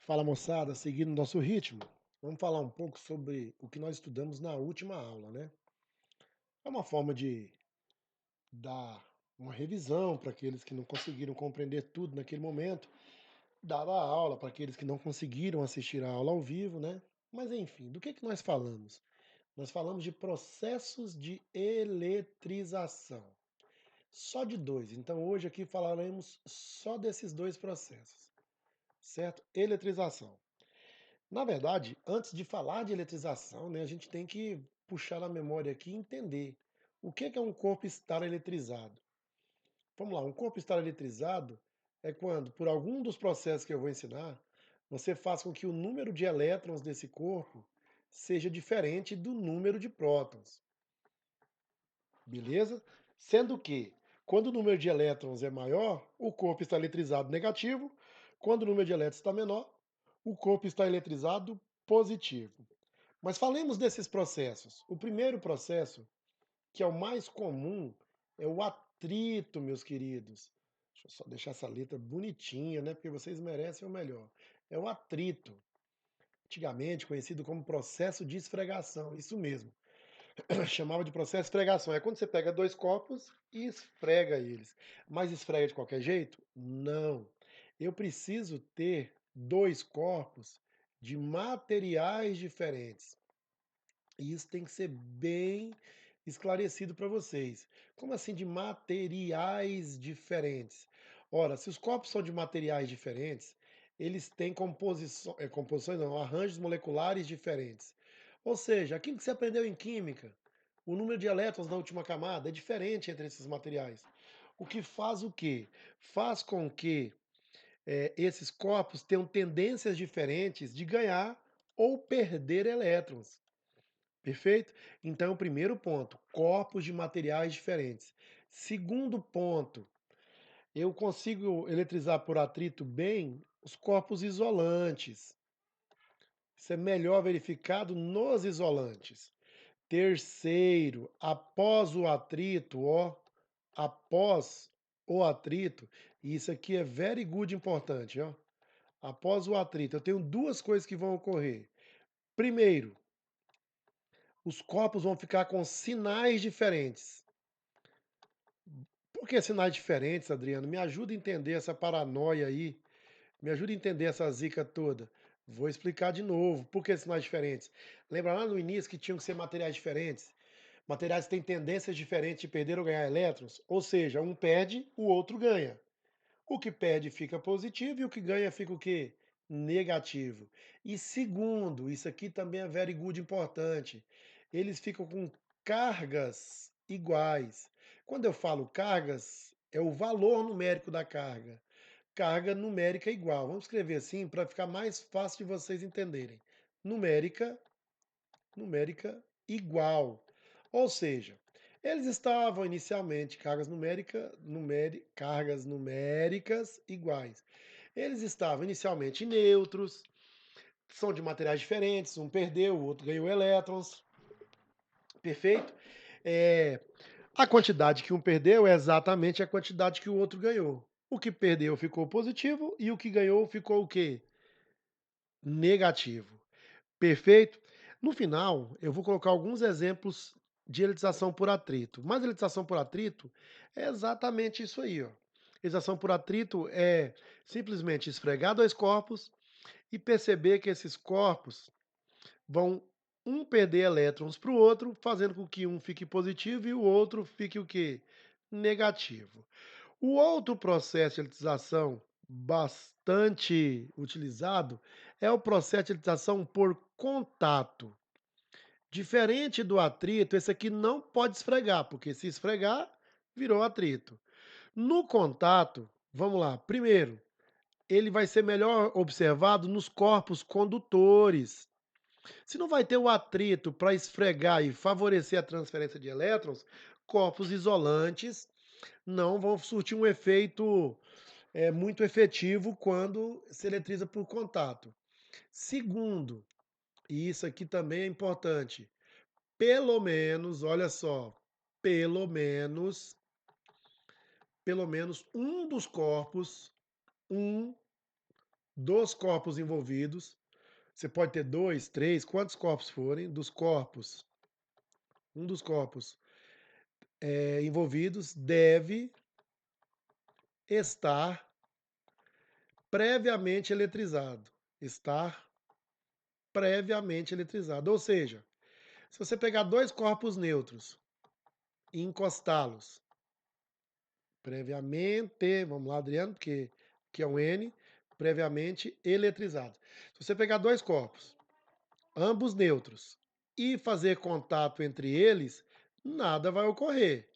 Fala moçada, seguindo nosso ritmo, vamos falar um pouco sobre o que nós estudamos na última aula, né? É uma forma de dar uma revisão para aqueles que não conseguiram compreender tudo naquele momento, dar a aula para aqueles que não conseguiram assistir a aula ao vivo, né? Mas enfim, do que nós falamos? Nós falamos de processos de eletrização. Só de dois. Então hoje aqui falaremos só desses dois processos, certo? Eletrização. Na verdade, antes de falar de eletrização, né, a gente tem que puxar na memória aqui e entender o que é um corpo estar eletrizado. Vamos lá, um corpo estar eletrizado é quando, por algum dos processos que eu vou ensinar, você faz com que o número de elétrons desse corpo seja diferente do número de prótons, beleza? Sendo que, quando o número de elétrons é maior, o corpo está eletrizado negativo, quando o número de elétrons está menor, o corpo está eletrizado positivo. Mas falemos desses processos. O primeiro processo, que é o mais comum, é o atrito, meus queridos. Deixa eu só deixar essa letra bonitinha, né? Porque vocês merecem o melhor. É o atrito, antigamente conhecido como processo de esfregação. Isso mesmo. Chamava de processo de esfregação. É quando você pega dois copos e esfrega eles. Mas esfrega de qualquer jeito? Não. Eu preciso ter dois corpos de materiais diferentes. E isso tem que ser bem esclarecido para vocês. Como assim de materiais diferentes? Ora, se os corpos são de materiais diferentes, eles têm composições não, arranjos moleculares diferentes. Ou seja, aquilo que você aprendeu em química, o número de elétrons na última camada é diferente entre esses materiais. O que faz o quê? Faz com que esses corpos tenham tendências diferentes de ganhar ou perder elétrons. Perfeito? Então, primeiro ponto, corpos de materiais diferentes. Segundo ponto, eu consigo eletrizar por atrito bem os corpos isolantes. Isso é melhor verificado nos isolantes. Terceiro, após o atrito, ó, após o atrito, e isso aqui é very good importante, ó. Após o atrito, eu tenho duas coisas que vão ocorrer. Primeiro, os corpos vão ficar com sinais diferentes. Por que sinais diferentes, Adriano? Me ajuda a entender essa paranoia aí. Me ajuda a entender essa zica toda. Vou explicar de novo. Por que sinais diferentes? Lembra lá no início que tinham que ser materiais diferentes? Materiais que têm tendências diferentes de perder ou ganhar elétrons? Ou seja, um perde, o outro ganha. O que perde fica positivo e o que ganha fica o quê? Negativo. E segundo, isso aqui também é very good importante, eles ficam com cargas iguais. Quando eu falo cargas, é o valor numérico da carga. Carga numérica igual. Vamos escrever assim para ficar mais fácil de vocês entenderem. Numérica, numérica igual. Ou seja, eles estavam inicialmente cargas numéricas iguais. Eles estavam inicialmente neutros, são de materiais diferentes, um perdeu, o outro ganhou elétrons, perfeito? É, a quantidade que um perdeu é exatamente a quantidade que o outro ganhou. O que perdeu ficou positivo e o que ganhou ficou o quê? Negativo. Perfeito? No final, eu vou colocar alguns exemplos de elitização por atrito. Mas elitização por atrito é exatamente isso aí, ó. Elitização por atrito é simplesmente esfregar dois corpos e perceber que esses corpos vão um perder elétrons para o outro, fazendo com que um fique positivo e o outro fique o quê? Negativo. O outro processo de elitização bastante utilizado é o processo de elitização por contato. Diferente do atrito, esse aqui não pode esfregar, porque se esfregar, virou atrito. No contato, vamos lá. Primeiro, ele vai ser melhor observado nos corpos condutores. Se não vai ter o atrito para esfregar e favorecer a transferência de elétrons, corpos isolantes não vão surtir um efeito muito efetivo quando se eletriza por contato. Segundo, e isso aqui também é importante, pelo menos, olha só, pelo menos, pelo menos um dos corpos, um dos corpos envolvidos, você pode ter 2, 3, quantos corpos forem, dos corpos, um dos corpos envolvidos deve estar previamente eletrizado. Estar previamente eletrizado. Ou seja, se você pegar dois corpos neutros e encostá-los previamente, vamos lá, Adriano, porque que é um N, previamente eletrizado. Se você pegar dois corpos, ambos neutros, e fazer contato entre eles, nada vai ocorrer.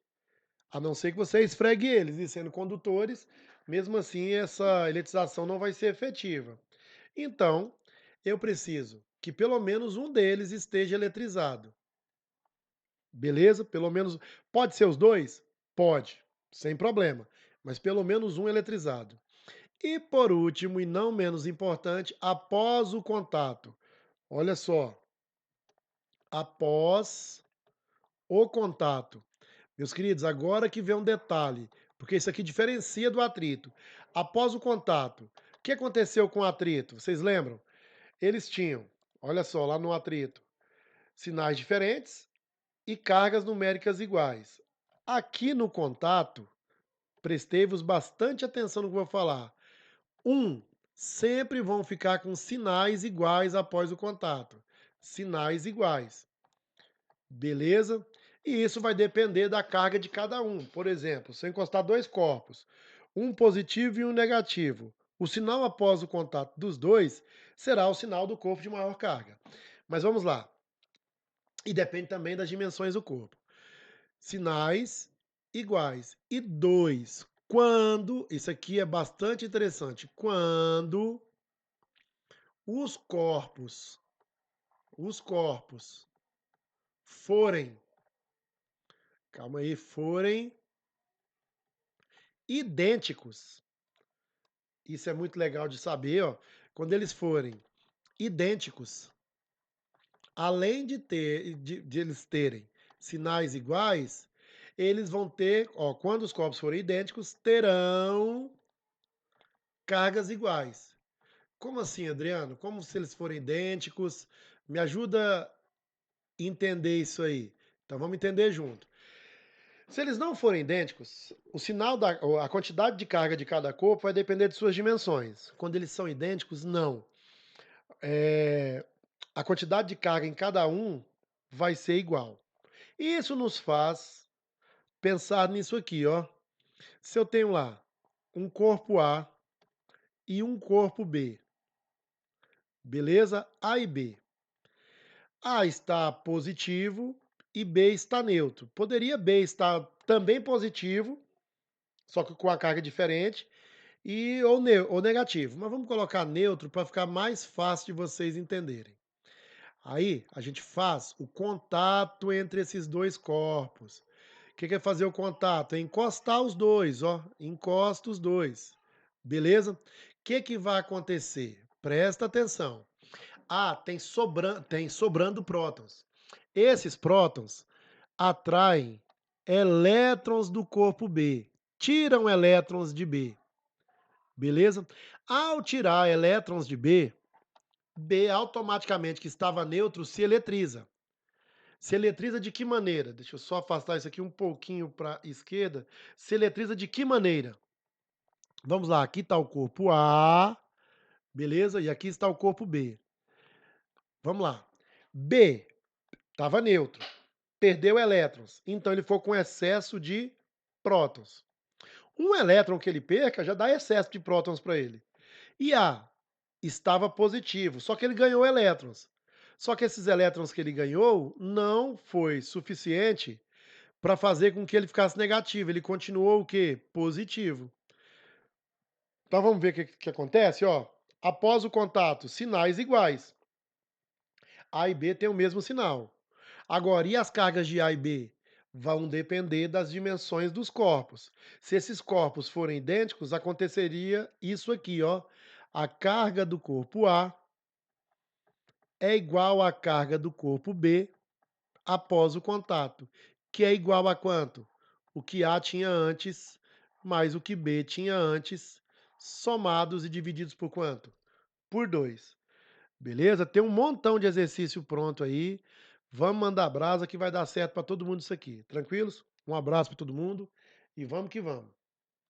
A não ser que você esfregue eles, e sendo condutores, mesmo assim essa eletrização não vai ser efetiva. Então, eu preciso que pelo menos um deles esteja eletrizado. Beleza? Pelo menos. Pode ser os dois? Pode, sem problema. Mas pelo menos um eletrizado. E por último, e não menos importante, após o contato. Olha só. Após o contato. Meus queridos, agora que vem um detalhe, porque isso aqui diferencia do atrito. Após o contato, o que aconteceu com o atrito? Vocês lembram? Eles tinham, olha só, lá no atrito, sinais diferentes e cargas numéricas iguais. Aqui no contato, prestei-vos bastante atenção no que eu vou falar. Sempre vão ficar com sinais iguais após o contato. Sinais iguais. Beleza? E isso vai depender da carga de cada um. Por exemplo, se eu encostar dois corpos, um positivo e um negativo, o sinal após o contato dos dois será o sinal do corpo de maior carga. Mas vamos lá. E depende também das dimensões do corpo. Sinais iguais. E dois, quando, isso aqui é bastante interessante, quando os corpos, os corpos forem, calma aí, forem idênticos. Isso é muito legal de saber, ó. Quando eles forem idênticos, além de eles terem sinais iguais, eles vão ter, ó, quando os corpos forem idênticos, terão cargas iguais. Como assim, Adriano? Como se eles forem idênticos? Me ajuda a entender isso aí. Então vamos entender junto. Se eles não forem idênticos, o sinal a quantidade de carga de cada corpo vai depender de suas dimensões. Quando eles são idênticos, não. É, a quantidade de carga em cada um vai ser igual. E isso nos faz pensar nisso aqui, ó. Se eu tenho lá um corpo A e um corpo B, beleza? A e B. A está positivo e B está neutro. Poderia B estar também positivo, só que com a carga diferente, ou negativo. Mas vamos colocar neutro para ficar mais fácil de vocês entenderem. Aí a gente faz o contato entre esses dois corpos. O que é fazer o contato? É encostar os dois, ó. Encosta os dois. Beleza? O que vai acontecer? Presta atenção. Tem sobrando prótons. Esses prótons atraem elétrons do corpo B, tiram elétrons de B, beleza? Ao tirar elétrons de B, B automaticamente, que estava neutro, se eletriza. Se eletriza de que maneira? Deixa eu só afastar isso aqui um pouquinho para a esquerda. Se eletriza de que maneira? Vamos lá, aqui está o corpo A, beleza? E aqui está o corpo B. Vamos lá. B estava neutro, perdeu elétrons, então ele foi com excesso de prótons. Um elétron que ele perca já dá excesso de prótons para ele. E A estava positivo, só que ele ganhou elétrons. Só que esses elétrons que ele ganhou não foi suficiente para fazer com que ele ficasse negativo. Ele continuou o quê? Positivo. Então vamos ver o que acontece, ó. Após o contato, sinais iguais. A e B têm o mesmo sinal. Agora, e as cargas de A e B? Vão depender das dimensões dos corpos. Se esses corpos forem idênticos, aconteceria isso aqui, ó. A carga do corpo A é igual à carga do corpo B após o contato, que é igual a quanto? O que A tinha antes mais o que B tinha antes, somados e divididos por quanto? por 2. Beleza? Tem um montão de exercício pronto aí. Vamos mandar brasa que vai dar certo para todo mundo isso aqui. Tranquilos? Um abraço para todo mundo e vamos que vamos.